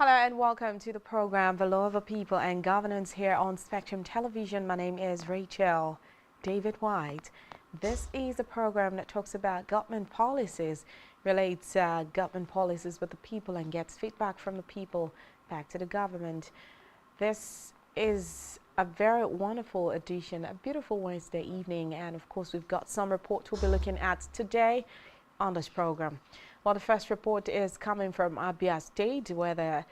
Hello and welcome to the program The Law of the People and Governance here on Spectrum Television. My name is Rachel David White. This is a program that talks about government policies, relates government policies with the people and gets feedback from the people back to the government. This is a very wonderful edition, a beautiful Wednesday evening, and of course we've got some reports we'll be looking at today on this program. Well, the first report is coming from Abia State, where the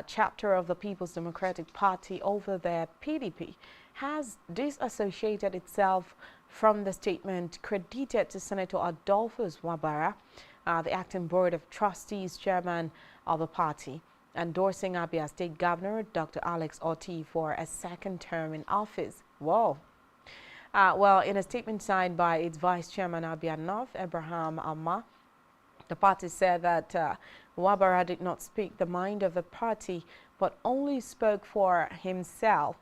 chapter of the People's Democratic Party over there, PDP, has disassociated itself from the statement credited to Senator Adolphus Wabara, the acting board of trustees chairman of the party, endorsing Abia State Governor Dr. Alex Otti for a second term in office. Whoa. Well, in a statement signed by its vice chairman Abia North, Abraham Amma, the party said that Wabara did not speak the mind of the party, but only spoke for himself.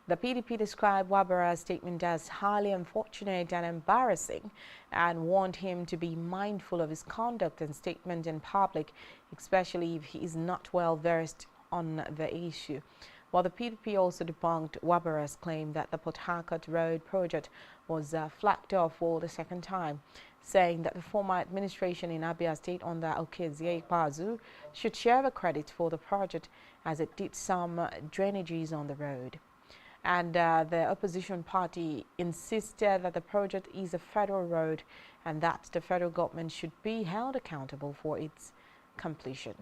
The PDP described Wabara's statement as highly unfortunate and embarrassing and warned him to be mindful of his conduct and statement in public, especially if he is not well versed on the issue. While the PDP also debunked Wabara's claim that the Port Harcourt Road project was flagged off for the second time, saying that the former administration in Abia State under Okezie Ikpeazu should share the credit for the project as it did some drainages on the road. And the opposition party insisted that the project is a federal road and that the federal government should be held accountable for its completion.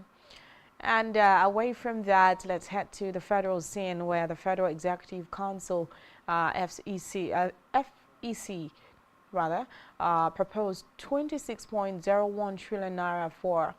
And away from that, let's head to the federal scene where the Federal Executive Council, FEC, proposed 26.01 trillion naira for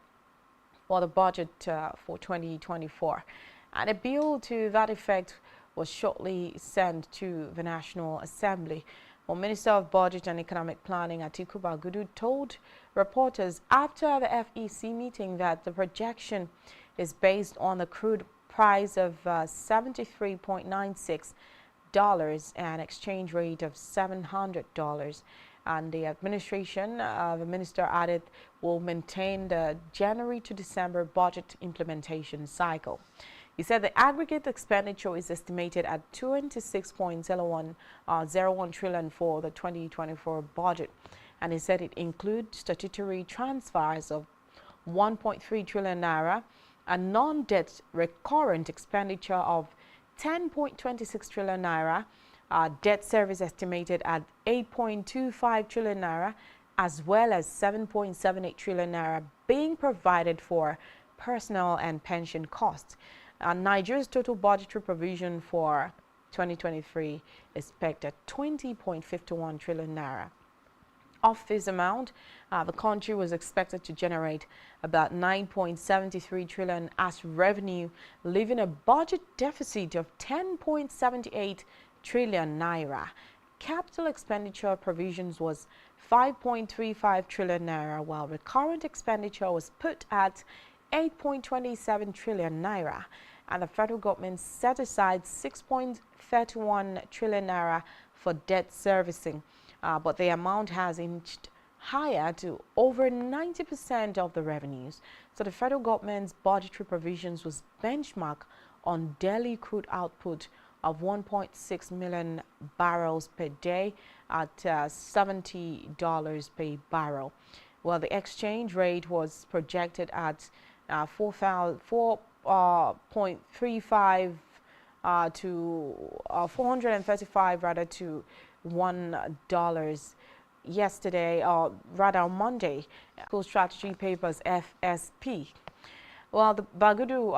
the budget for 2024. And a bill to that effect was shortly sent to the National Assembly. Well, Minister of Budget and Economic Planning Atiku Bagudu told reporters after the FEC meeting that the projection is based on the crude price of $73.96 and exchange rate of $700. And the administration, the minister added, will maintain the January to December budget implementation cycle. He said the aggregate expenditure is estimated at 26.01 trillion for the 2024 budget. And he said it includes statutory transfers of 1.3 trillion naira, a non-debt recurrent expenditure of 10.26 trillion naira, debt service estimated at 8.25 trillion naira, as well as 7.78 trillion naira being provided for personnel and pension costs. Nigeria's total budgetary provision for 2023 is pegged at 20.51 trillion naira. Of this amount, the country was expected to generate about 9.73 trillion as revenue, leaving a budget deficit of 10.78 trillion naira. Capital expenditure provisions was 5.35 trillion naira, while recurrent expenditure was put at 8.27 trillion naira. And the federal government set aside 6.31 trillion naira for debt servicing. But the amount has inched higher to over 90% of the revenues. So the federal government's budgetary provisions was benchmarked on daily crude output of 1.6 million barrels per day at $70 per barrel. Well, the exchange rate was projected at 4.35 to 435 rather to $1 yesterday, or rather on Monday. School Strategy Papers FSP. Well, the Bagudu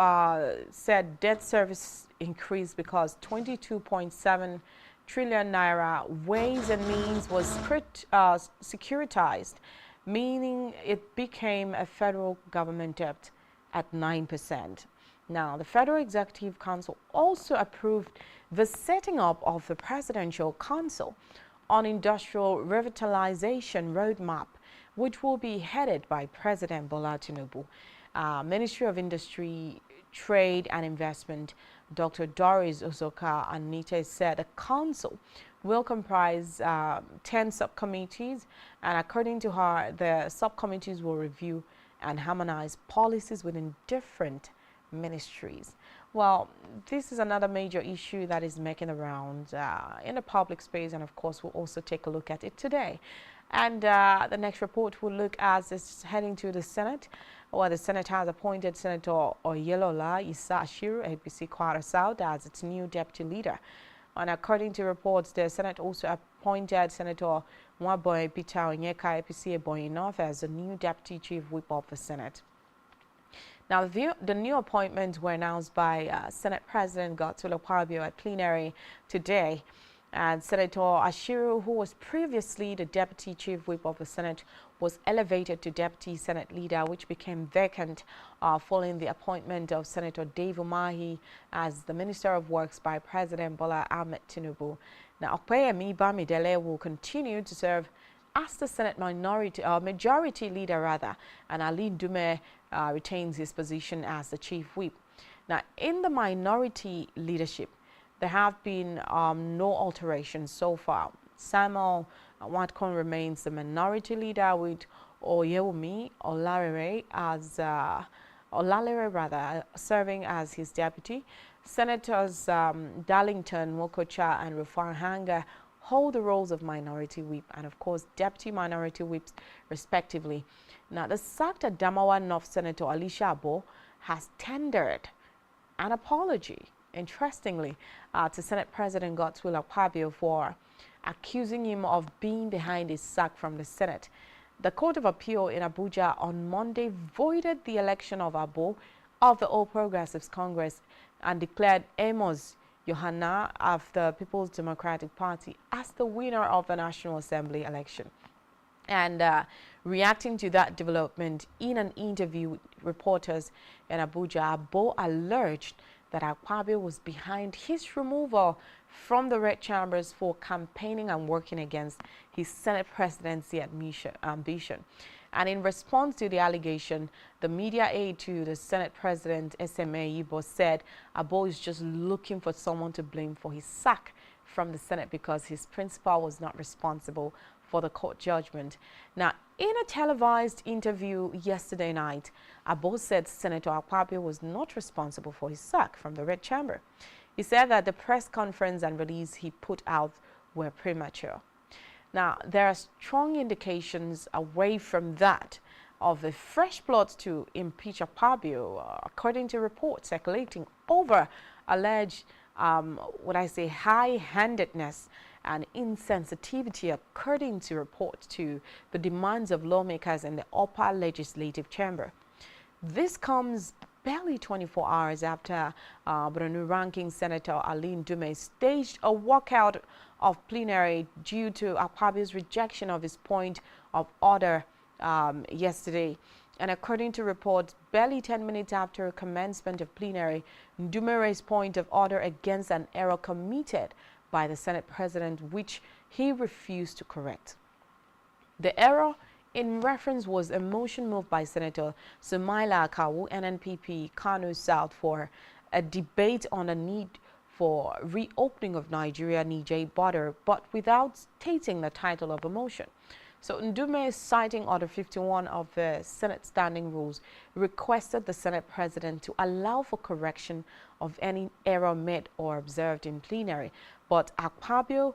said debt service increased because 22.7 trillion naira Ways and Means was securitized, meaning it became a federal government debt at 9%. Now, the Federal Executive Council also approved the setting up of the Presidential Council on Industrial Revitalization Roadmap, which will be headed by President Bola Tinubu. Ministry of Industry, Trade and Investment, Dr. Doris Ozoka Anite said the council will comprise 10 subcommittees, and according to her, the subcommittees will review and harmonize policies within different ministries. Well, this is another major issue that is making the rounds in the public space, and of course we'll also take a look at it today. And the next report we'll look at is heading to the Senate, where the Senate has appointed Senator Oyelola Issa-Ashiru, APC Kwara South, as its new deputy leader. And according to reports, the Senate also appointed Senator Mwaboy Peter Onyeka, APC Ebonyi North, as the new deputy chief whip of the Senate. Now, the new appointments were announced by Senate President Godswill Akpabio at plenary today. And Senator Ashiru, who was previously the Deputy Chief Whip of the Senate, was elevated to Deputy Senate Leader, which became vacant following the appointment of Senator Dave Umahi as the Minister of Works by President Bola Ahmed Tinubu. Now, Okpeyemi Bamidele will continue to serve as the Senate Majority Leader, and Ali Ndume retains his position as the Chief Whip. Now, in the minority leadership, there have been no alterations so far. Samuel Watkon remains the minority leader, with Oyewumi Olalere serving as his deputy. Senators Darlington Mokocha and Rufai Hanga hold the roles of minority whip and, of course, deputy minority whips, respectively. Now, the sacked Adamawa North Senator Alicia Abo has tendered an apology, interestingly, to Senate President Godswill Akpabio for accusing him of being behind his sack from the Senate. The Court of Appeal in Abuja on Monday voided the election of Abo of the All Progressives Congress and declared Amos Yohana of the People's Democratic Party as the winner of the National Assembly election. And reacting to that development, in an interview with reporters in Abuja, Abo alleged that Akpabio was behind his removal from the Red Chambers for campaigning and working against his Senate presidency ambition. And in response to the allegation, the media aide to the Senate President, SMA Ibo, said Abo is just looking for someone to blame for his sack from the Senate because his principal was not responsible for the court judgment. Now, in a televised interview yesterday night, Abo said Senator Akpabio was not responsible for his sack from the Red Chamber. He said that the press conference and release he put out were premature. Now, there are strong indications away from that of a fresh plot to impeach Akpabio, according to reports circulating over alleged, high-handedness and insensitivity, according to reports, to the demands of lawmakers in the upper legislative chamber. This comes barely 24 hours after Borno ranking Senator Ali Ndume staged a walkout of plenary due to Akpabio's rejection of his point of order yesterday. And according to reports, barely 10 minutes after commencement of plenary, Ndume raised point of order against an error committed by the Senate President, which he refused to correct. The error in reference was a motion moved by Senator Sumaila Akawu, NNPP, Kano South, for a debate on the need for reopening of Nigeria-Niger border, but without stating the title of the motion. So Ndume, citing Order 51 of the Senate Standing Rules, requested the Senate President to allow for correction of any error made or observed in plenary. But Akpabio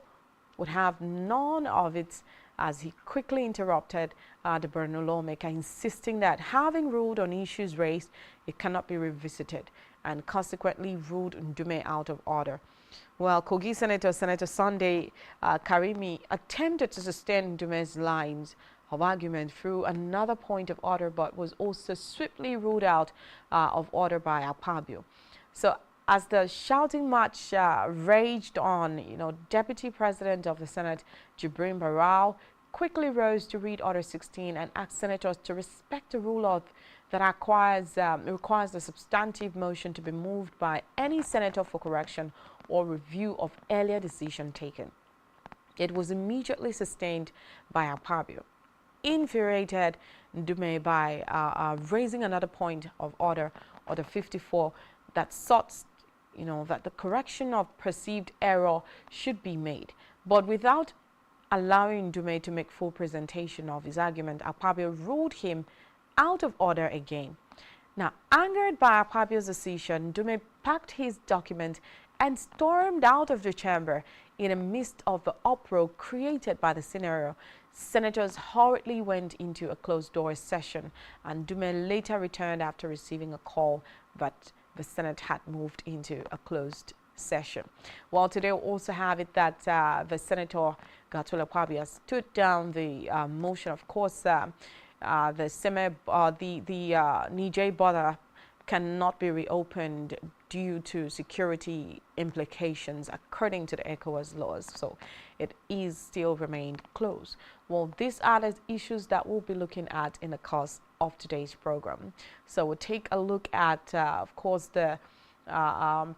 would have none of it, as he quickly interrupted the Borno lawmaker, insisting that having ruled on issues raised, it cannot be revisited, and consequently ruled Ndume out of order. Well, Kogi Senator Sunday Karimi attempted to sustain Ndume's lines of argument through another point of order, but was also swiftly ruled out of order by Akpabio. So, as the shouting match raged on, Deputy President of the Senate, Jibrin Barau, quickly rose to read Order 16 and asked senators to respect the rule that requires the substantive motion to be moved by any senator for correction or review of earlier decision taken. It was immediately sustained by Akpabio, infuriated Ndume by raising another point of order, Order 54, that sought that the correction of perceived error should be made. But without allowing Ndume to make full presentation of his argument, Akpabio ruled him out of order again. Now, angered by Akpabio's decision, Dume packed his document and stormed out of the chamber. In the midst of the uproar created by the scenario, senators hurriedly went into a closed-door session, and Dume later returned after receiving a call, but the Senate had moved into a closed session. Well, today we'll also have it that the Senator Gatula Akpabio stood down the motion. Of course, the Niger border cannot be reopened due to security implications according to the ECOWAS laws, so it is still remained closed. Well, these are the issues that we'll be looking at in the course of today's program. So we'll take a look at, of course, the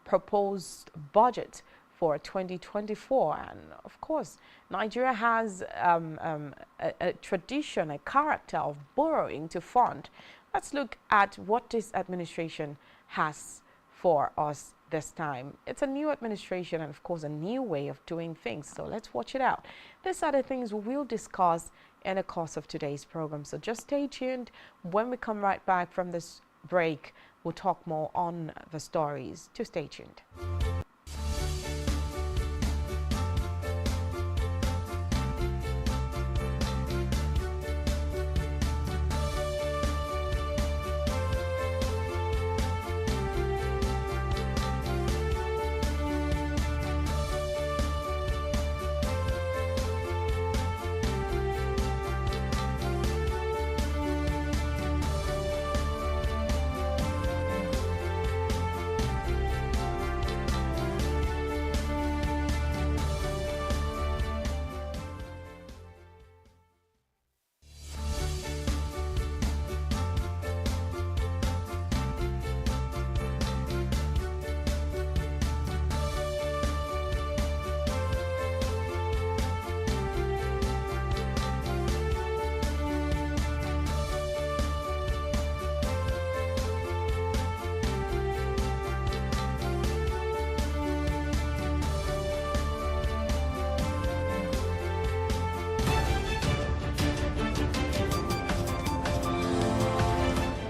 proposed budget for 2024, and of course Nigeria has a tradition, a character of borrowing to fund. Let's look at what this administration has for us this time. It's a new administration and of course a new way of doing things, so let's watch it out. These are the things we will discuss in the course of today's program, so just stay tuned. When we come right back from this break, we'll talk more on the stories. Just stay tuned.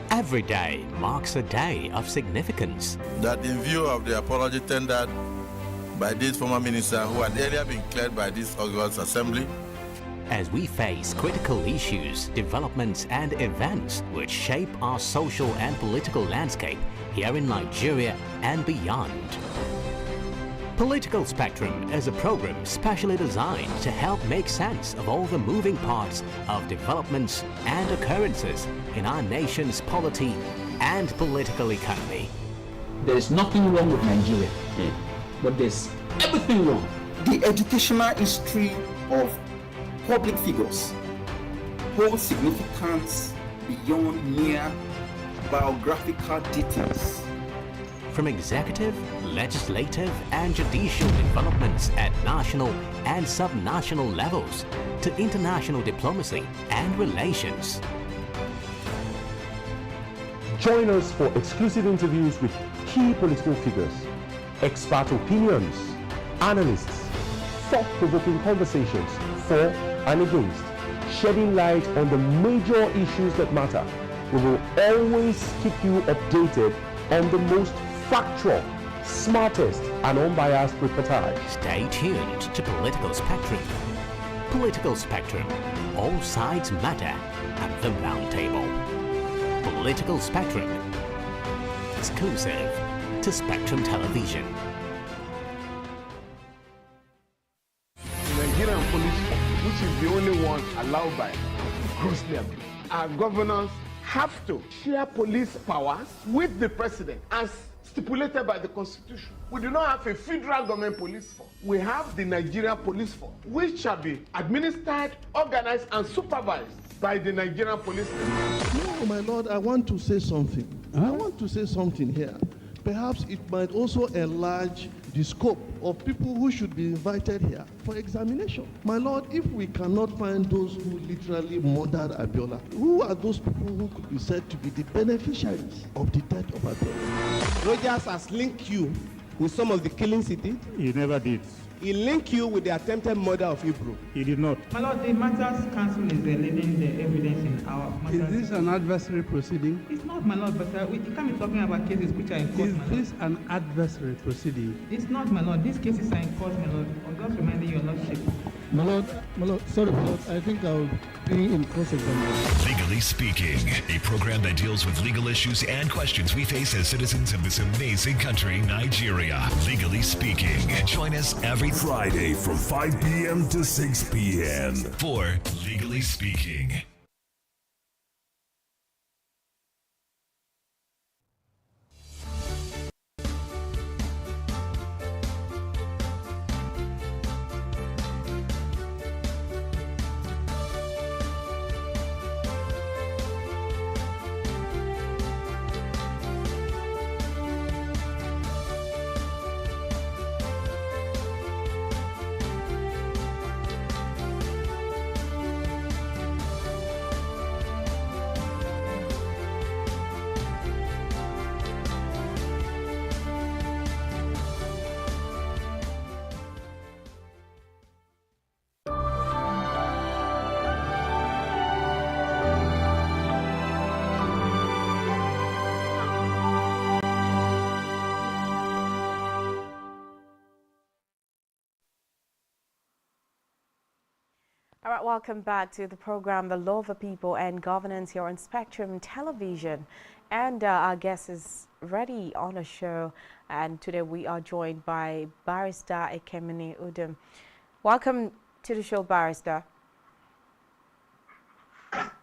Every day marks a day of significance. That in view of the apology tendered by this former minister who had earlier been cleared by this August Assembly, as we face critical issues, developments and events which shape our social and political landscape here in Nigeria and beyond. Political Spectrum is a program specially designed to help make sense of all the moving parts of developments and occurrences in our nation's polity and political economy. There is nothing wrong with Nigeria, but there's everything wrong. The educational history of public figures holds significance beyond mere biographical details. From executive, legislative and judicial developments at national and subnational levels to international diplomacy and relations. Join us for exclusive interviews with key political figures, expert opinions, analysts, thought-provoking conversations for and against, shedding light on the major issues that matter. We will always keep you updated on the most factual, smartest and unbiased reportage. Stay tuned to Political Spectrum. Political Spectrum. All sides matter at the round table. Political Spectrum. Exclusive to Spectrum Television. Nigerian police, which is the only one allowed by grossly abused. Our governors have to share police powers with the president as stipulated by the Constitution. We do not have a federal government police force. We have the Nigerian police force, which shall be administered, organized, and supervised by the Nigerian police force. No, my lord, I want to say something. I want to say something here. Perhaps it might also enlarge the scope of people who should be invited here for examination. My lord, if we cannot find those who literally murdered Abiola, who are those people who could be said to be the beneficiaries of the death of Abiola? Rogers has linked you with some of the killings he did? He never did. He linked you with the attempted murder of Hebrew? He did not. My lord, the Matters Council is leading the evidence in our matters. Is this an adversary proceeding? It's not, my lord, but you can't be talking about cases which are in court, Is my this lord. an adversary proceeding? It's not, my lord. These cases are in court, my lord. I'm just reminding your lordship. My lord, sorry, my lord, I think I'll be in cross-examination. Legally Speaking, a program that deals with legal issues and questions we face as citizens of this amazing country, Nigeria. Legally Speaking. Join us every Friday from 5 p.m. to 6 p.m. for Legally Speaking. All right, welcome back to the program, The Law of the People and Governance here on Spectrum Television. And our guest is ready on the show. And today we are joined by Barrister Ekemini Udom. Welcome to the show, Barrister.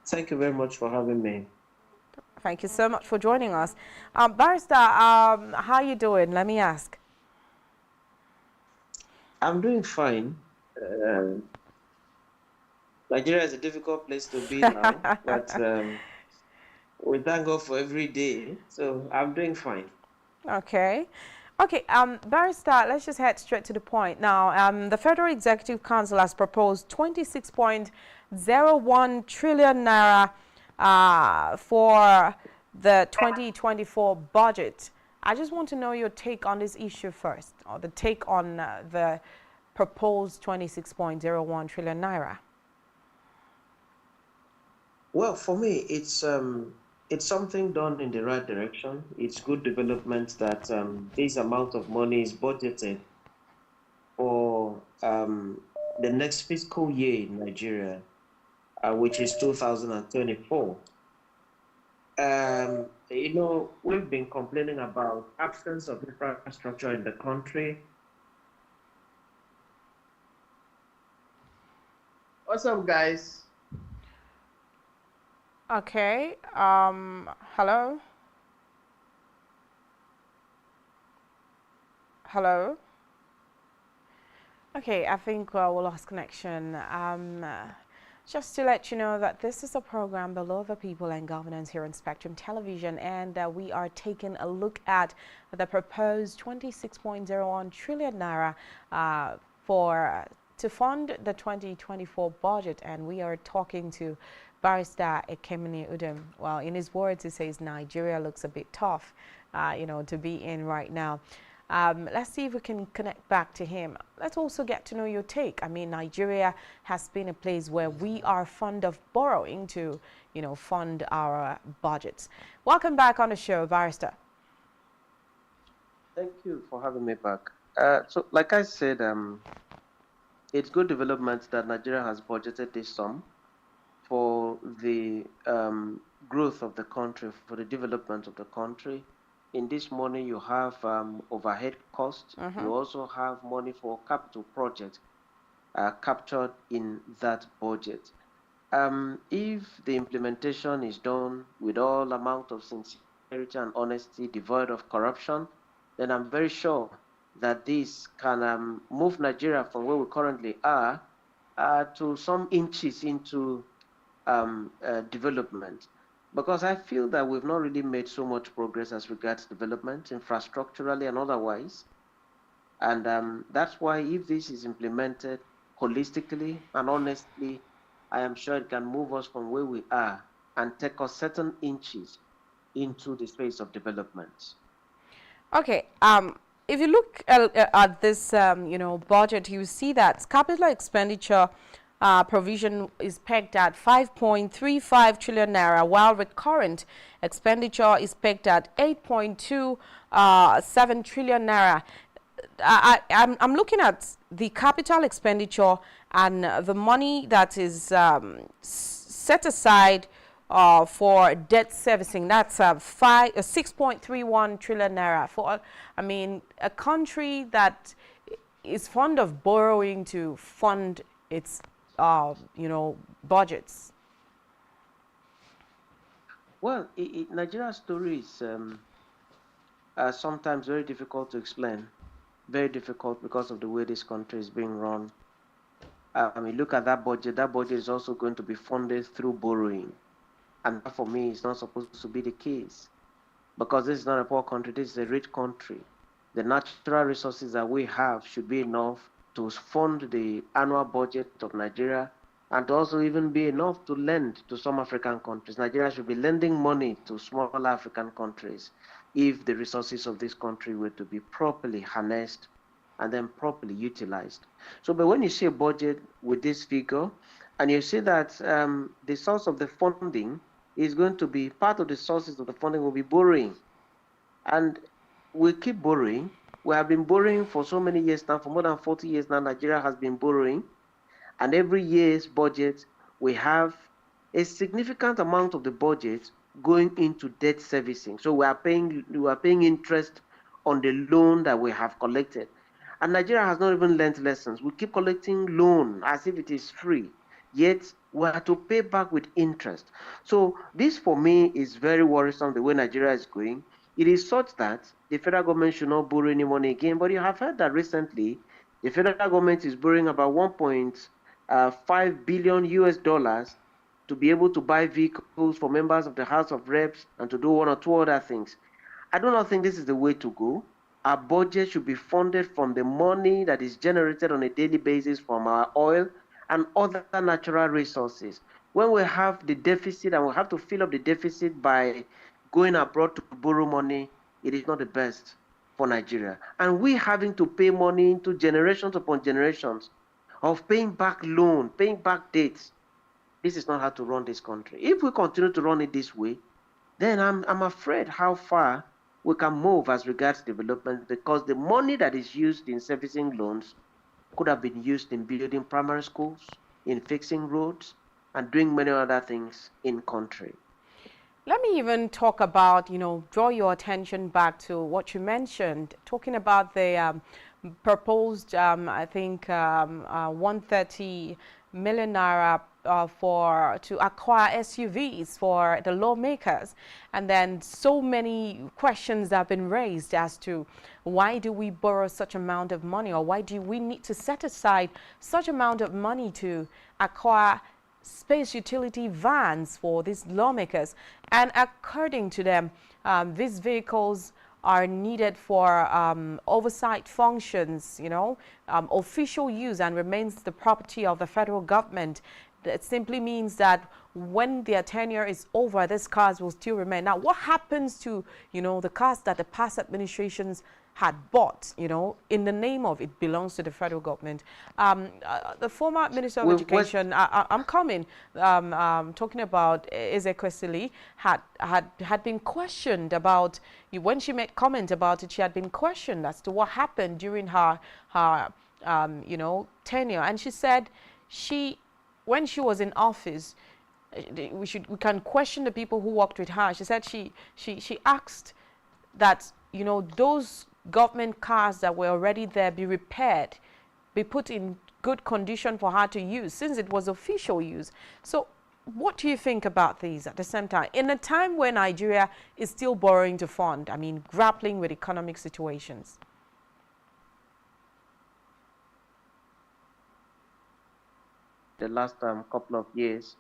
Thank you very much for having me. Thank you so much for joining us. Barrister, how are you doing? Let me ask. I'm doing fine. Nigeria is a difficult place to be now, but we thank God for every day. So I'm doing fine. Okay. Okay, Barrister, let's just head straight to the point. Now, the Federal Executive Council has proposed 26.01 trillion naira for the 2024 budget. I just want to know your take on this issue first, or the take on the proposed 26.01 trillion naira. Well, for me, it's something done in the right direction. It's good development that this amount of money is budgeted for the next fiscal year in Nigeria, which is 2024. You know, we've been complaining about absence of infrastructure in the country. What's up, guys? Okay. Hello? Hello? Okay, I think we lost connection. Just to let you know that this is a program, The Law of the People and Governance here on Spectrum Television, and we are taking a look at the proposed 26.01 trillion naira to fund the 2024 budget, and we are talking to Barrister Ekemini Udom. Well, in his words, he says Nigeria looks a bit tough, you know, to be in right now. Let's see if we can connect back to him. Let's also get to know your take. I mean, Nigeria has been a place where we are fond of borrowing to, you know, fund our budgets. Welcome back on the show, Barrister. Thank you for having me back. So, like I said, it's good development that Nigeria has budgeted this sum for the growth of the country, for the development of the country. In this money, you have overhead costs. You also have money for capital projects captured in that budget. If the implementation is done with all amount of sincerity and honesty, devoid of corruption, then I'm very sure that this can move Nigeria from where we currently are to some inches into development, because I feel that we've not really made so much progress as regards development, infrastructurally and otherwise. And that's why if this is implemented holistically and honestly, I am sure it can move us from where we are and take us certain inches into the space of development. Okay, if you look at this, budget, you see that capital expenditure provision is pegged at 5.35 trillion naira, while recurrent expenditure is pegged at 8.27 trillion naira. I'm looking at the capital expenditure and the money that is set aside for debt servicing. That's 6.31 trillion naira for, I mean, a country that is fond of borrowing to fund its, budgets. Well, Nigeria's story is sometimes very difficult to explain. Very difficult because of the way this country is being run. I mean, look at that budget. That budget is also going to be funded through borrowing. And that, for me, is not supposed to be the case. Because this is not a poor country, this is a rich country. The natural resources that we have should be enough to fund the annual budget of Nigeria and to also even be enough to lend to some African countries. Nigeria should be lending money to small African countries if the resources of this country were to be properly harnessed and then properly utilized. So, but when you see a budget with this figure, and you see that the source of the funding is going to be, part of the sources of the funding will be borrowing. And we keep borrowing. We have been borrowing for so many years now, for more than 40 years now, Nigeria has been borrowing. And every year's budget, we have a significant amount of the budget going into debt servicing. So we are paying interest on the loan that we have collected. And Nigeria has not even learned lessons. We keep collecting loan as if it is free, yet we have to pay back with interest. So this, for me, is very worrisome, the way Nigeria is going. It is such that the federal government should not borrow any money again. But you have heard that recently, the federal government is borrowing about 1.5 billion US dollars to be able to buy vehicles for members of the House of Reps and to do one or two other things. I do not think this is the way to go. Our budget should be funded from the money that is generated on a daily basis from our oil and other natural resources. When we have the deficit and we have to fill up the deficit by going abroad to borrow money, it is not the best for Nigeria. And we having to pay money into generations upon generations of paying back loan, paying back debts. This is not how to run this country. If we continue to run it this way, then I'm afraid how far we can move as regards development, because the money that is used in servicing loans could have been used in building primary schools, in fixing roads, and doing many other things in country. Let me even talk about, draw your attention back to what you mentioned, talking about the proposed, I think, 130 million naira to acquire SUVs for the lawmakers. And then so many questions have been raised as to why do we borrow such amount of money, or why do we need to set aside such amount of money to acquire space utility vans for these lawmakers. And according to them, these vehicles are needed for oversight functions, official use, and remains the property of the federal government. That simply means that when their tenure is over, these cars will still remain. Now, what happens to, the cars that the past administrations had bought, in the name of it belongs to the federal government? The former Minister of Education, I'm coming, talking about Ezekwesili, had been questioned about, when she made comment about it, she had been questioned as to what happened during her tenure. And she said when she was in office, we can question the people who worked with her. She said she asked that, those government cars that were already there be repaired, be put in good condition for her to use, since it was official use. So what do you think about these at the same time, in a time when Nigeria is still borrowing to fund, grappling with economic situations? The last couple of years.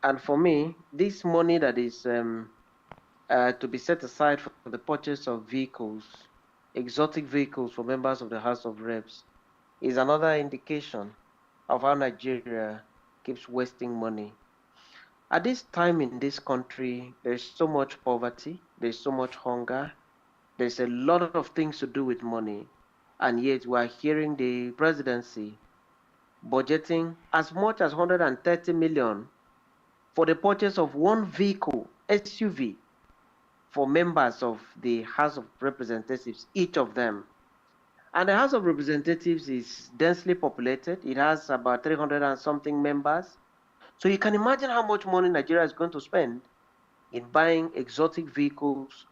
And for me, this money that is to be set aside for the purchase of vehicles, exotic vehicles for members of the House of Reps, is another indication of how Nigeria keeps wasting money. At this time in this country, there's so much poverty, there's so much hunger, There's a lot of things to do with money, and yet we are hearing the presidency budgeting as much as 130 million for the purchase of one vehicle, SUV, for members of the House of Representatives, each of them. And the House of Representatives is densely populated. It has about 300 and something members. So you can imagine how much money Nigeria is going to spend in buying exotic vehicles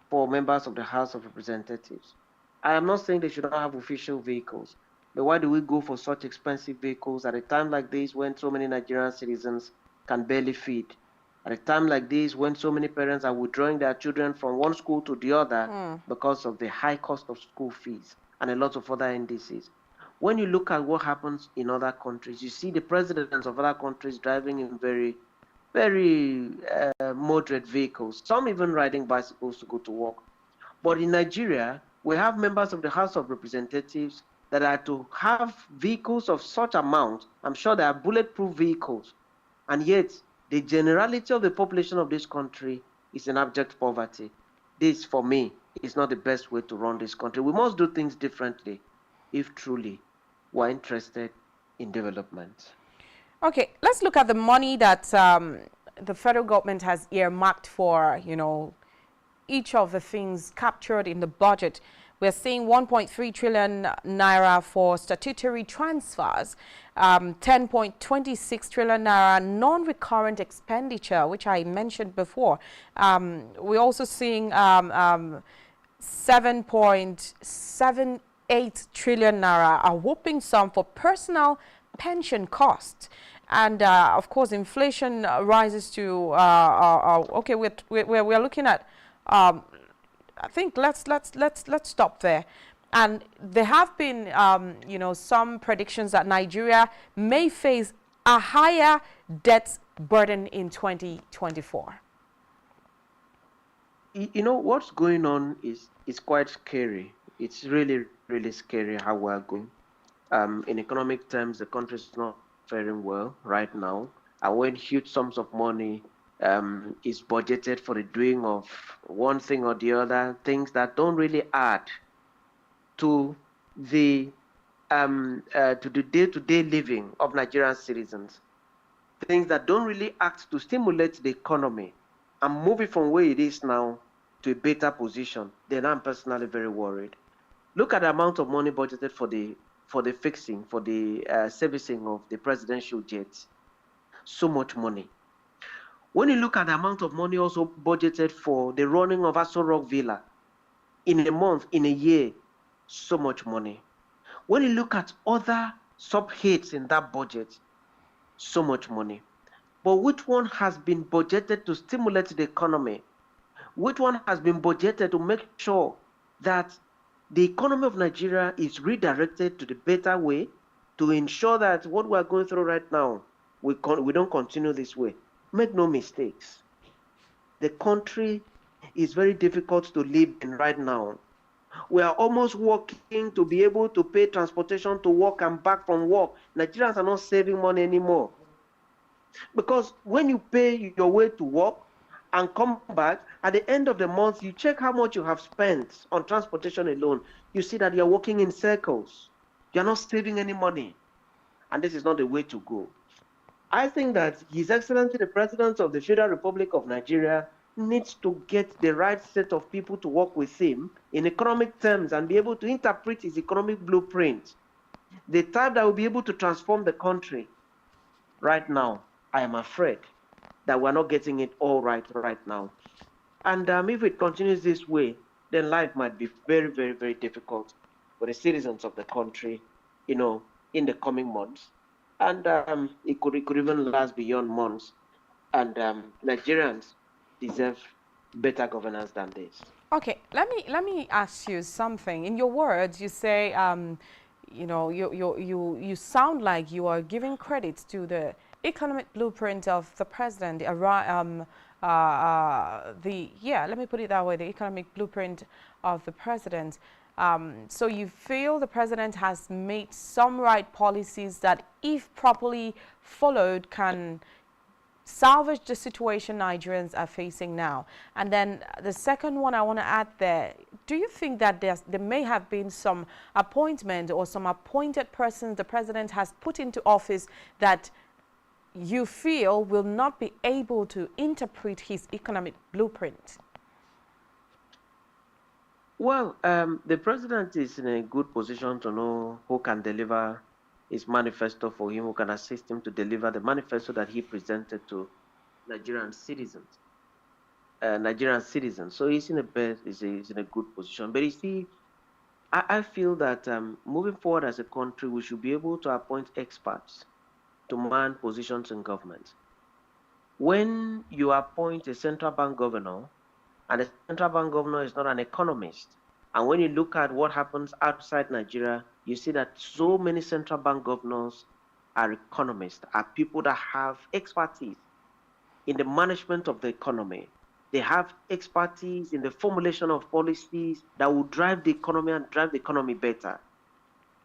for members of the House of Representatives. I am not saying they should not have official vehicles, but why do we go for such expensive vehicles at a time like this when so many Nigerian citizens can barely feed? At a time like this when so many parents are withdrawing their children from one school to the other because of the high cost of school fees and a lot of other indices. When you look at what happens in other countries, you see the presidents of other countries driving in very moderate vehicles, some even riding bicycles to go to work. But in Nigeria, we have members of the House of Representatives that are to have vehicles of such amount. I'm sure they are bulletproof vehicles. And yet, the generality of the population of this country is in abject poverty. This, for me, is not the best way to run this country. We must do things differently if truly we're interested in development. Okay, let's look at the money that the federal government has earmarked for, you know, each of the things captured in the budget. We're seeing 1.3 trillion naira for statutory transfers, 10.26 trillion naira non-recurrent expenditure, which I mentioned before. We're also seeing 7.78 trillion naira, a whopping sum for personal pension costs. And of course, inflation rises to okay. We're looking at. I think let's stop there. And there have been you know, some predictions that Nigeria may face a higher debt burden in 2024. You know, what's going on is quite scary. It's really scary how we're going. In economic terms, the country is not faring well right now. And when huge sums of money is budgeted for the doing of one thing or the other, things that don't really add to the day-to-day living of Nigerian citizens, things that don't really act to stimulate the economy and move it from where it is now to a better position, then I'm personally very worried. Look at the amount of money budgeted for the fixing, for the servicing of the presidential jets. So much money. When you look at the amount of money also budgeted for the running of Aso Rock Villa, in a month, in a year, so much money. When you look at other sub-heads in that budget, so much money. But which one has been budgeted to stimulate the economy? Which one has been budgeted to make sure that the economy of Nigeria is redirected to the better way, to ensure that what we are going through right now, we don't continue this way? Make no mistakes. The country is very difficult to live in right now. We are almost working to be able to pay transportation to work and back from work. Nigerians are not saving money anymore. Because when you pay your way to work and come back, at the end of the month, you check how much you have spent on transportation alone. You see that you're working in circles. You're not saving any money. And this is not the way to go. I think that His Excellency, the President of the Federal Republic of Nigeria, needs to get the right set of people to work with him in economic terms and be able to interpret his economic blueprint, the type that will be able to transform the country. Right now, I am afraid that we're not getting it all right now. And if it continues this way, then life might be very, very, very difficult for the citizens of the country, you know, in the coming months. And it could even last beyond months. And Nigerians deserve better governance than this. Okay, let me ask you something. In your words, you say, you know, you sound like you are giving credit to the economic blueprint of the president. Let me put it that way: the economic blueprint of the president. So you feel the president has made some right policies that, if properly followed, can salvage the situation Nigerians are facing now. And then the second one I want to add there, do you think that there may have been some appointment or some appointed persons the president has put into office that you feel will not be able to interpret his economic blueprint? Well, the president is in a good position to know who can deliver his manifesto for him, who can assist him to deliver the manifesto that he presented to Nigerian citizens. So he's in a good position. But you see, I feel that moving forward as a country, we should be able to appoint experts to man positions in government. When you appoint a central bank governor, and the central bank governor is not an economist, and when you look at what happens outside Nigeria, you see that so many central bank governors are economists, are people that have expertise in the management of the economy. They have expertise in the formulation of policies that will drive the economy and drive the economy better.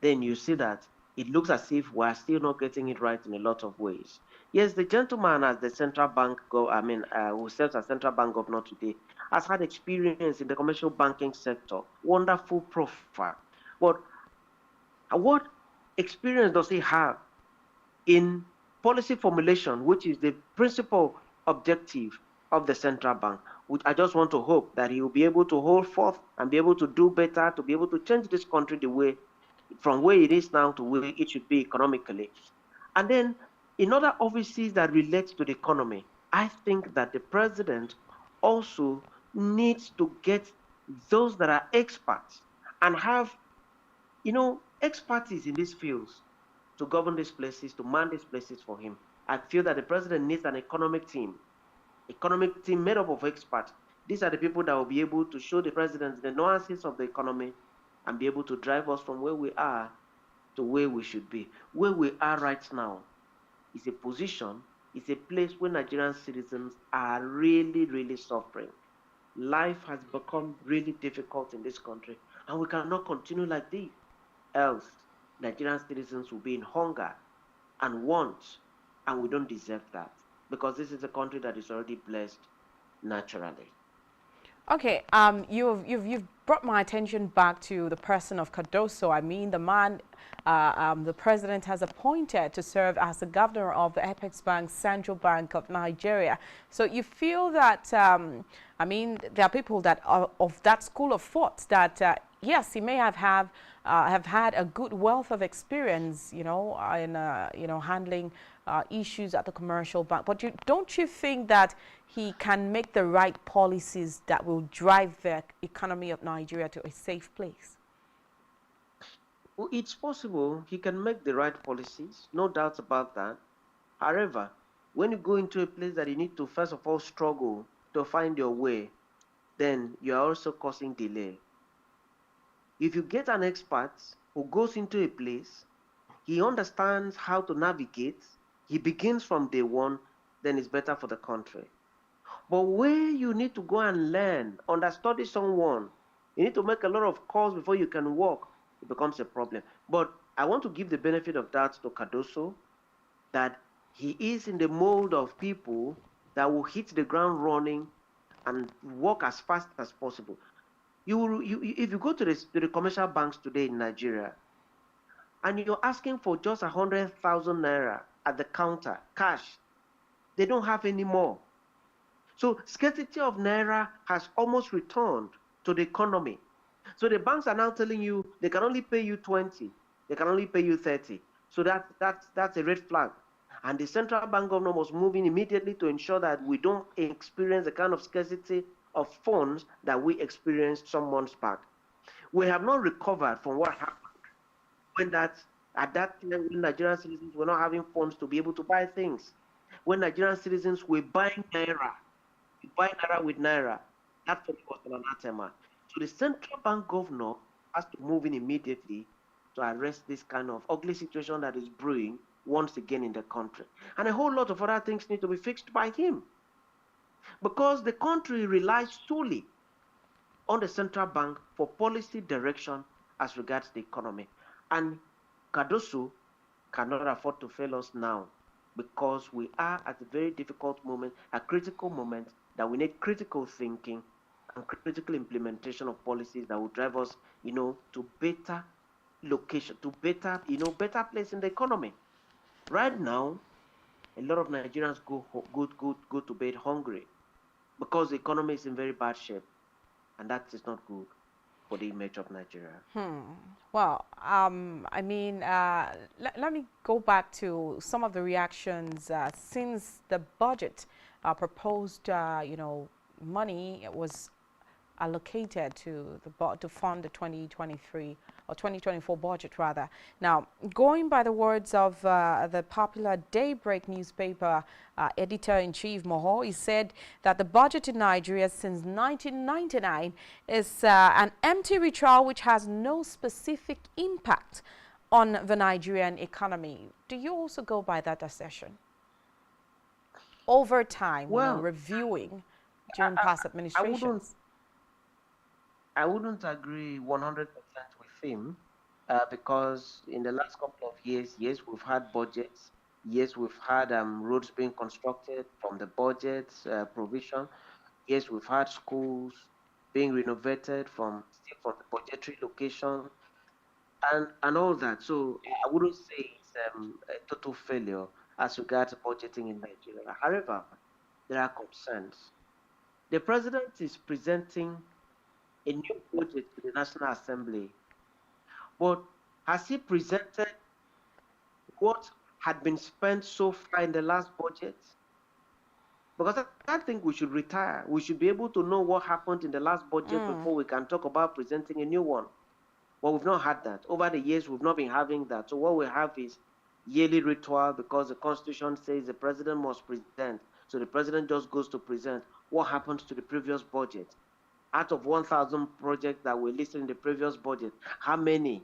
Then you see that it looks as if we're still not getting it right in a lot of ways. Yes, the gentleman as the central bank, who serves as central bank governor today, has had experience in the commercial banking sector, wonderful profile. But what experience does he have in policy formulation, which is the principal objective of the central bank? Which I just want to hope that he will be able to hold forth and be able to do better, to be able to change this country the way, from where it is now to where it should be economically. And then in other offices that relate to the economy, I think that the president also needs to get those that are experts and have, expertise in these fields to govern these places, to man these places for him. I feel that the president needs an economic team made up of experts. These are the people that will be able to show the president the nuances of the economy and be able to drive us from where we are to where we should be. Where we are right now is a position, is a place where Nigerian citizens are really, really suffering. Life has become really difficult in this country, and we cannot continue like this. Else, Nigerian citizens will be in hunger and want, and we don't deserve that, because this is a country that is already blessed naturally. Okay, you've brought my attention back to the person of Cardoso. I mean, the man the president has appointed to serve as the governor of the Apex Bank, Central Bank of Nigeria. So you feel that, I mean, there are people that are of that school of thought that, yes, he may have had a good wealth of experience, in handling issues at the commercial bank. But don't you think that he can make the right policies that will drive the economy of Nigeria to a safe place? Well, it's possible he can make the right policies, no doubt about that. However, when you go into a place that you need to first of all struggle to find your way, then you are also causing delay. If you get an expert who goes into a place, he understands how to navigate, he begins from day one, then it's better for the country. But where you need to go and learn, understudy someone, you need to make a lot of calls before you can walk, it becomes a problem. But I want to give the benefit of that to Cardoso, that he is in the mold of people that will hit the ground running and work as fast as possible. If you go to the commercial banks today in Nigeria, and you're asking for just 100,000 naira at the counter, cash, they don't have any more. So scarcity of naira has almost returned to the economy. So the banks are now telling you they can only pay you 20, they can only pay you 30. So that's a red flag. And the central bank governor was moving immediately to ensure that we don't experience the kind of scarcity of funds that we experienced some months back. We have not recovered from what happened at that time when Nigerian citizens were not having funds to be able to buy things. When Nigerian citizens were buying naira, you buy naira with naira, that for me was an anathema. So the central bank governor has to move in immediately to arrest this kind of ugly situation that is brewing once again in the country. And a whole lot of other things need to be fixed by him, because the country relies solely on the central bank for policy direction as regards the economy. And Cardoso cannot afford to fail us now, because we are at a very difficult moment, a critical moment that we need critical thinking and critical implementation of policies that will drive us, to better location, to better, better place in the economy. Right now, a lot of Nigerians go to bed hungry because the economy is in very bad shape, and that is not good for the image of Nigeria. Well, I mean, let me go back to some of the reactions since the budget proposed, money was allocated to to fund the 2023 or 2024 budget rather. Now, going by the words of the popular Daybreak newspaper editor-in-chief Moho, he said that the budget in Nigeria since 1999 is an empty ritual which has no specific impact on the Nigerian economy. Do you also go by that assertion? Over time, Well, reviewing during past administrations. I wouldn't agree 100% with him because in the last couple of years, yes, we've had budgets. Yes, we've had roads being constructed from the budget provision. Yes, we've had schools being renovated from the budgetary location and all that. So I wouldn't say it's a total failure as regards budgeting in Nigeria. However, there are concerns. The president is presenting a new budget to the National Assembly. But has he presented what had been spent so far in the last budget? Because I think we should retire. We should be able to know what happened in the last budget before we can talk about presenting a new one. But we've not had that. Over the years, we've not been having that. So what we have is yearly ritual because the Constitution says the president must present. So the president just goes to present what happened to the previous budget. Out of 1,000 projects that were listed in the previous budget, how many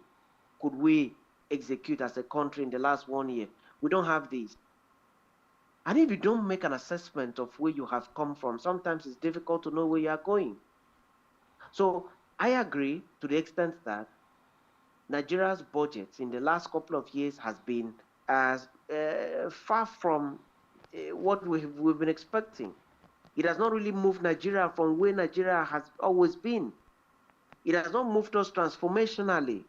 could we execute as a country in the last 1 year? We don't have these. And if you don't make an assessment of where you have come from, sometimes it's difficult to know where you are going. So I agree to the extent that Nigeria's budget in the last couple of years has been as far from what we've been expecting. It has not really moved Nigeria from where Nigeria has always been. It has not moved us transformationally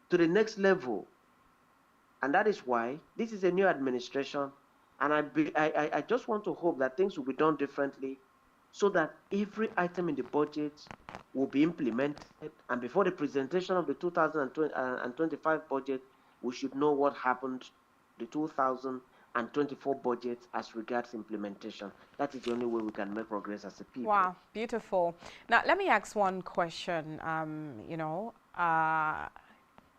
to the next level. And that is why this is a new administration. And I just want to hope that things will be done differently so that every item in the budget will be implemented. And before the presentation of the 2025 budget, we should know what happened to the 2024 budget as regards implementation. That is the only way we can make progress as a people. Wow, beautiful. Now, let me ask one question.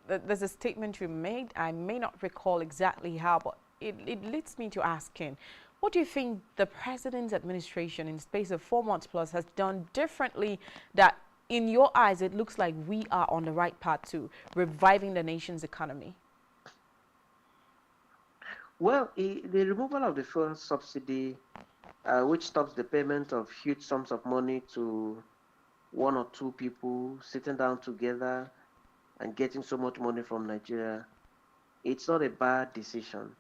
There's a statement you made. I may not recall exactly how, but it leads me to asking, what do you think the president's administration in the space of 4 months plus has done differently that in your eyes it looks like we are on the right path to reviving the nation's economy? Well, the removal of the fuel subsidy, which stops the payment of huge sums of money to one or two people sitting down together and getting so much money from Nigeria, it's not a bad decision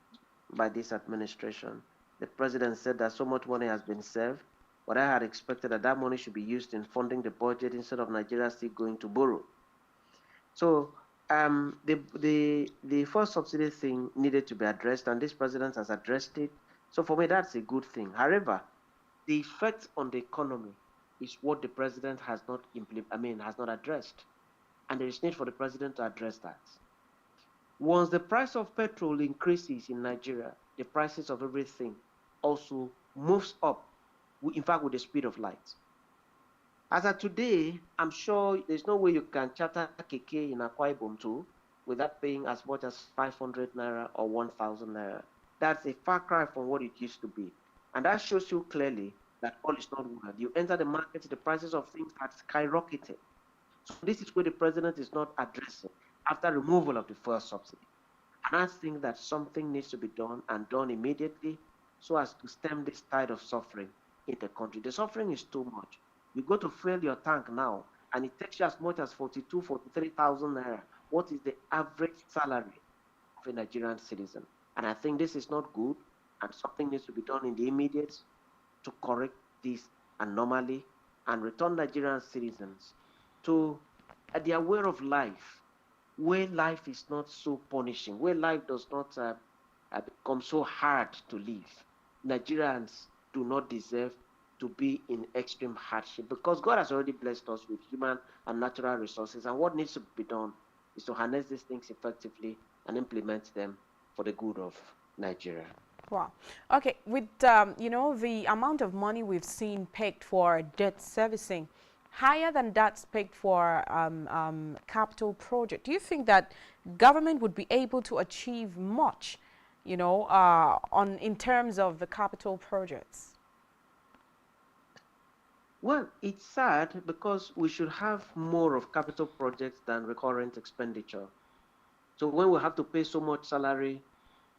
by this administration. The president said that so much money has been saved, but I had expected that that money should be used in funding the budget instead of Nigeria still going to borrow. So the first subsidy thing needed to be addressed, and this president has addressed it. So for me, that's a good thing. However, the effect on the economy is what the president has not has not addressed, and there is need for the president to address that. Once the price of petrol increases in Nigeria, the prices of everything also moves up, in fact, with the speed of light. As of today, I'm sure there's no way you can charter keke in Akwa Ibom too without paying as much as 500 naira or 1,000 naira. That's a far cry from what it used to be. And that shows you clearly that all is not well. You enter the market, the prices of things have skyrocketed. So this is where the president is not addressing after removal of the fuel subsidy. And I think that something needs to be done and done immediately so as to stem this tide of suffering in the country. The suffering is too much. You go to fill your tank now, and it takes you as much as 43,000 naira. What is the average salary of a Nigerian citizen? And I think this is not good, and something needs to be done in the immediate to correct this anomaly and return Nigerian citizens to their way of life, where life is not so punishing, where life does not become so hard to live. Nigerians do not deserve to be in extreme hardship because God has already blessed us with human and natural resources. And what needs to be done is to harness these things effectively and implement them for the good of Nigeria. Wow. Okay, with you know, the amount of money we've seen pegged for debt servicing, higher than that's pegged for capital project, do you think that government would be able to achieve much, you know, in terms of the capital projects? Well, it's sad because we should have more of capital projects than recurrent expenditure. So when we have to pay so much salary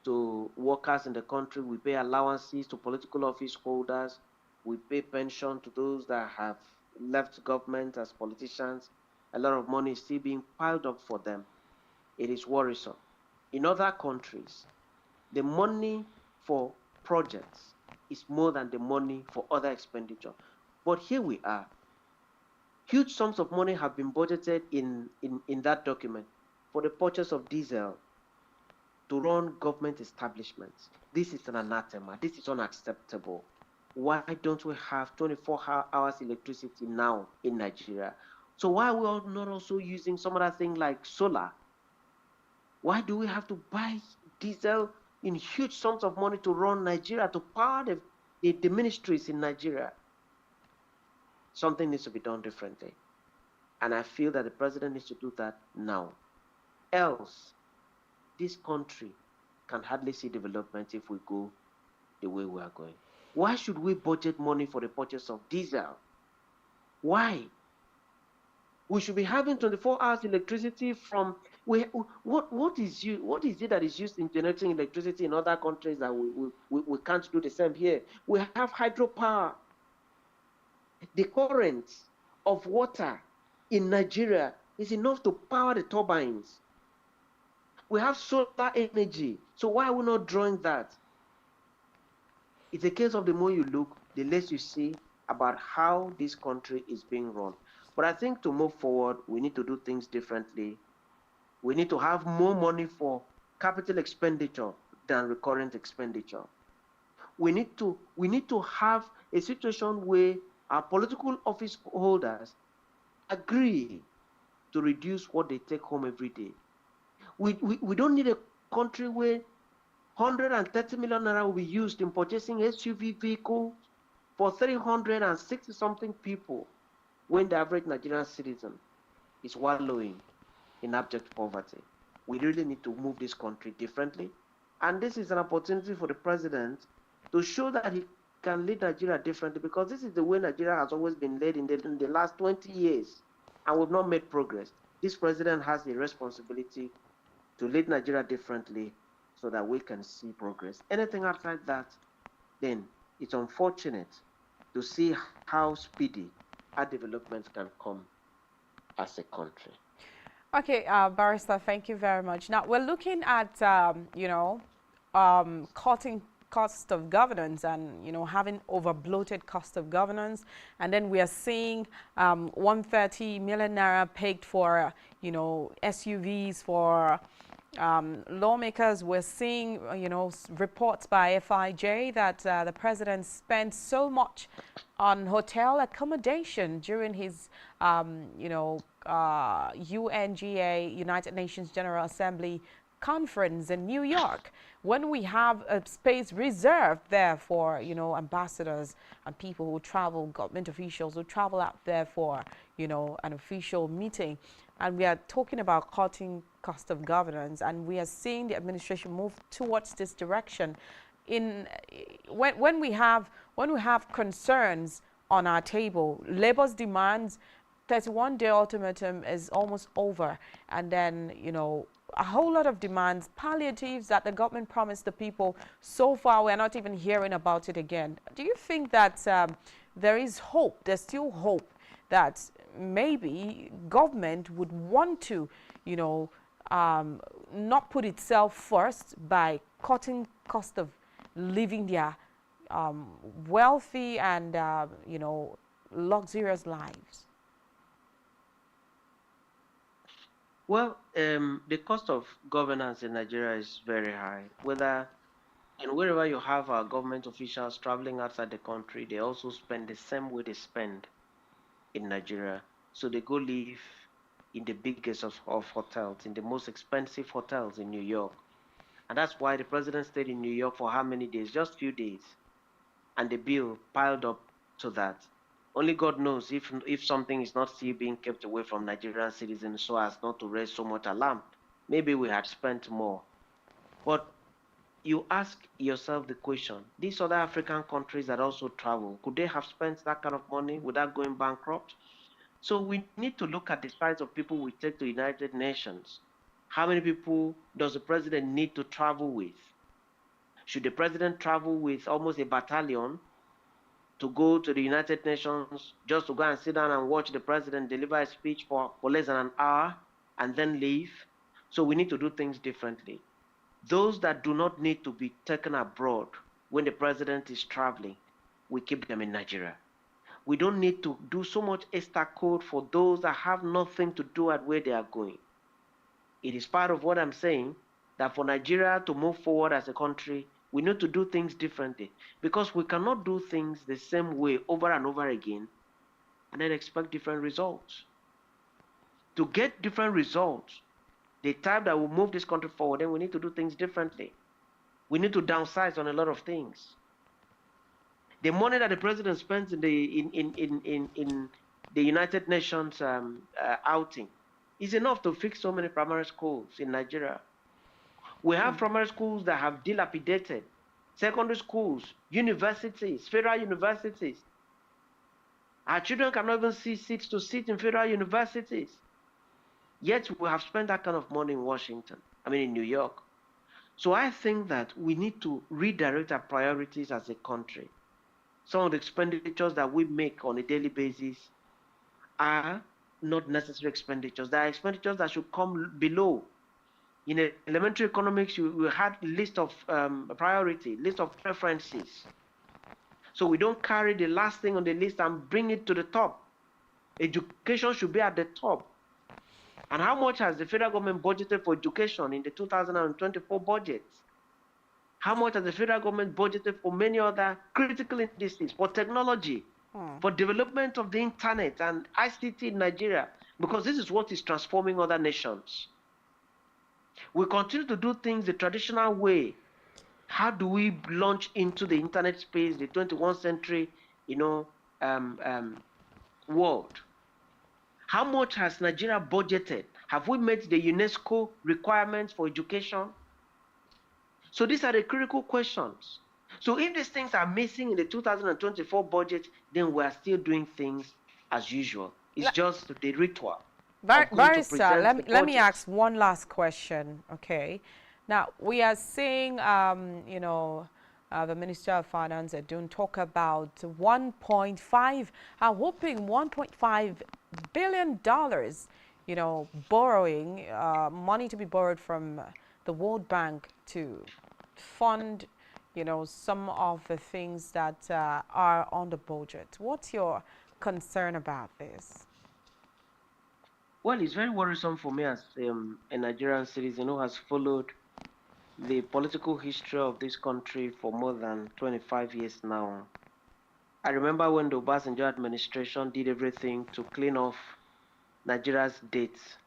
to workers in the country, we pay allowances to political office holders, we pay pension to those that have left government as politicians, a lot of money is still being piled up for them. It is worrisome. In other countries, the money for projects is more than the money for other expenditure. But here we are. Huge sums of money have been budgeted in that document for the purchase of diesel to run government establishments. This is an anathema. This is unacceptable. Why don't we have 24 hours electricity now in Nigeria? So why are we not also using some other thing like solar? Why do we have to buy diesel in huge sums of money to run Nigeria, to power the ministries in Nigeria? Something needs to be done differently. And I feel that the president needs to do that now. Else, this country can hardly see development if we go the way we are going. Why should we budget money for the purchase of diesel? Why? We should be having 24 hours electricity from what is it that is used in generating electricity in other countries that we can't do the same here? We have hydropower. The current of water in Nigeria is enough to power the turbines. We have solar energy. So why are we not drawing that? It's a case of the more you look, the less you see about how this country is being run. But I think to move forward, we need to do things differently. We need to have more money for capital expenditure than recurrent expenditure. We need to have a situation where our political office holders agree to reduce what they take home every day. We don't need a country where 130 million naira will be used in purchasing SUV vehicles for 360 something people when the average Nigerian citizen is wallowing in abject poverty. We really need to move this country differently. And this is an opportunity for the president to show that he can lead Nigeria differently, because this is the way Nigeria has always been led in the last 20 years, and we've not made progress. This president has a responsibility to lead Nigeria differently so that we can see progress. Anything outside that, then it's unfortunate to see how speedy our development can come as a country. Okay, Barrister, thank you very much. Now, we're looking at, you know, cutting cost of governance and, you know, having over-bloated cost of governance. And then we are seeing 130 million naira pegged for, you know, SUVs for lawmakers. We're seeing, you know, reports by FIJ that the president spent so much on hotel accommodation during his, you know, UNGA, United Nations General Assembly conference in New York, when we have a space reserved there for, you know, ambassadors and people who travel, government officials who travel out there for, you know, an official meeting. And we are talking about cutting cost of governance, and we are seeing the administration move towards this direction. When we have concerns on our table, labor's demands, 31-day ultimatum is almost over, and then, you know, a whole lot of demands, palliatives that the government promised the people. So far, we're not even hearing about it again. Do you think that there is hope, there's still hope that maybe government would want to, you know, not put itself first by cutting cost of living their wealthy and, you know, luxurious lives? Well, the cost of governance in Nigeria is very high. Wherever you have our government officials traveling outside the country, they also spend the same way they spend in Nigeria. So they go live in the biggest of hotels, in the most expensive hotels in New York. And that's why the president stayed in New York for how many days? Just few days. And the bill piled up to that. Only God knows if something is not still being kept away from Nigerian citizens so as not to raise so much alarm. Maybe we had spent more. But you ask yourself the question, these other African countries that also travel, could they have spent that kind of money without going bankrupt? So we need to look at the size of people we take to United Nations. How many people does the president need to travel with? Should the president travel with almost a battalion to go to the United Nations just to go and sit down and watch the president deliver a speech for less than an hour and then leave? So we need to do things differently. Those that do not need to be taken abroad when the president is traveling, we keep them in Nigeria. We don't need to do so much extra code for those that have nothing to do at where they are going. It is part of what I'm saying, that for Nigeria to move forward as a country, we need to do things differently, because we cannot do things the same way over and over again and then expect different results. To get different results, the type that will move this country forward, then we need to do things differently. We need to downsize on a lot of things. The money that the president spends in the United Nations outing is enough to fix so many primary schools in Nigeria. We have primary schools that have dilapidated, secondary schools, universities, federal universities. Our children cannot even see seats to sit in federal universities. Yet we have spent that kind of money in Washington, in New York. So I think that we need to redirect our priorities as a country. Some of the expenditures that we make on a daily basis are not necessary expenditures. There are expenditures that should come below. In elementary economics, we had a list of priority, list of preferences. So we don't carry the last thing on the list and bring it to the top. Education should be at the top. And how much has the federal government budgeted for education in the 2024 budget? How much has the federal government budgeted for many other critical industries, for technology, for development of the internet and ICT in Nigeria? Because this is what is transforming other nations. We continue to do things the traditional way. How do we launch into the internet space, the 21st century, world? How much has Nigeria budgeted? Have we met the UNESCO requirements for education? So these are the critical questions. So if these things are missing in the 2024 budget, then we are still doing things as usual. It's just the ritual. Barrister, let me ask one last question, okay? Now, we are seeing, the Minister of Finance don't talk about 1.5, a whopping $1.5 billion, borrowing, money to be borrowed from the World Bank to fund, some of the things that are on the budget. What's your concern about this? Well, it's very worrisome for me as a Nigerian citizen who has followed the political history of this country for more than 25 years now. I remember when the Obasanjo administration did everything to clean off Nigeria's debts.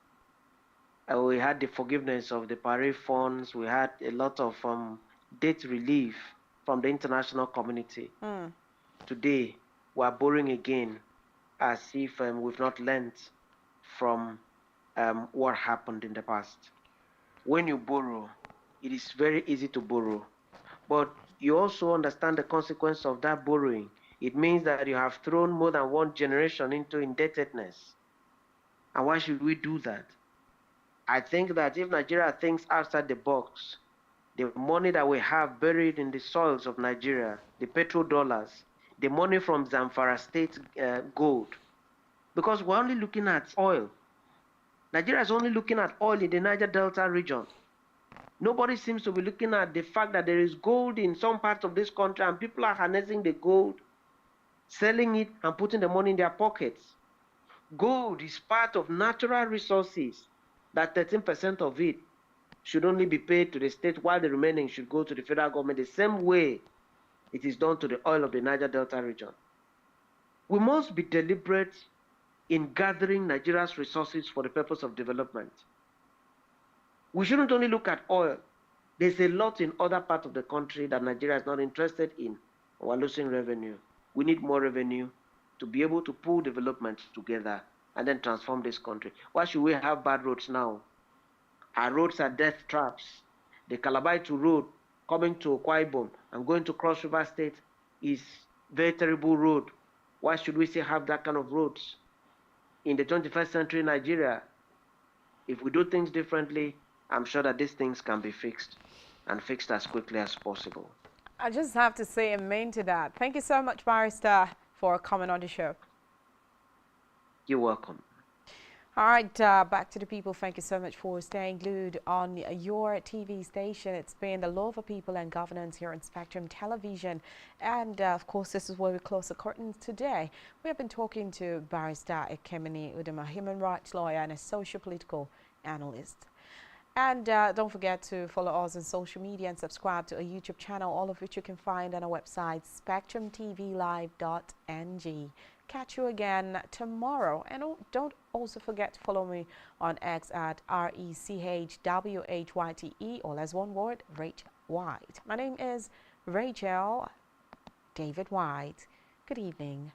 We had the forgiveness of the Paris funds. We had a lot of debt relief from the international community. Today, we are borrowing again as if we've not learned from what happened in the past. When you borrow, it is very easy to borrow, but you also understand the consequence of that borrowing. It means that you have thrown more than one generation into indebtedness. And why should we do that? I think that if Nigeria thinks outside the box, the money that we have buried in the soils of Nigeria, the petrodollars, the money from Zamfara State gold, because we're only looking at oil. Nigeria is only looking at oil in the Niger Delta region. Nobody seems to be looking at the fact that there is gold in some parts of this country and people are harnessing the gold selling it and putting the money in their pockets. Gold is part of natural resources that 13% of it should only be paid to the state while the remaining should go to the federal government the same way it is done to the oil of the Niger Delta region. We must be deliberate in gathering Nigeria's resources for the purpose of development. We shouldn't only look at oil. There's a lot in other parts of the country that Nigeria is not interested in. We're losing revenue. We need more revenue to be able to pull development together and then transform this country. Why should we have bad roads now? Our roads are death traps. The Calabar-to road coming to Akwa Ibom and going to Cross River State is a very terrible road. Why should we still have that kind of roads? In the 21st century Nigeria, if we do things differently, I'm sure that these things can be fixed and fixed as quickly as possible. I just have to say amen to that. Thank you so much, Barrister, for coming on the show. You're welcome. All right, back to the people. Thank you so much for staying glued on your TV station. It's been the Law of the People and Governance here on Spectrum Television. And, of course, this is where we close the curtains today. We have been talking to Barrister Ekemini Udoma, human rights lawyer and a socio-political analyst. And don't forget to follow us on social media and subscribe to our YouTube channel, all of which you can find on our website, SpectrumTVLive.ng. Catch you again tomorrow. And don't also forget to follow me on X at RECHWHYTE, all as one word, Rachel White. My name is Rachel David White. Good evening.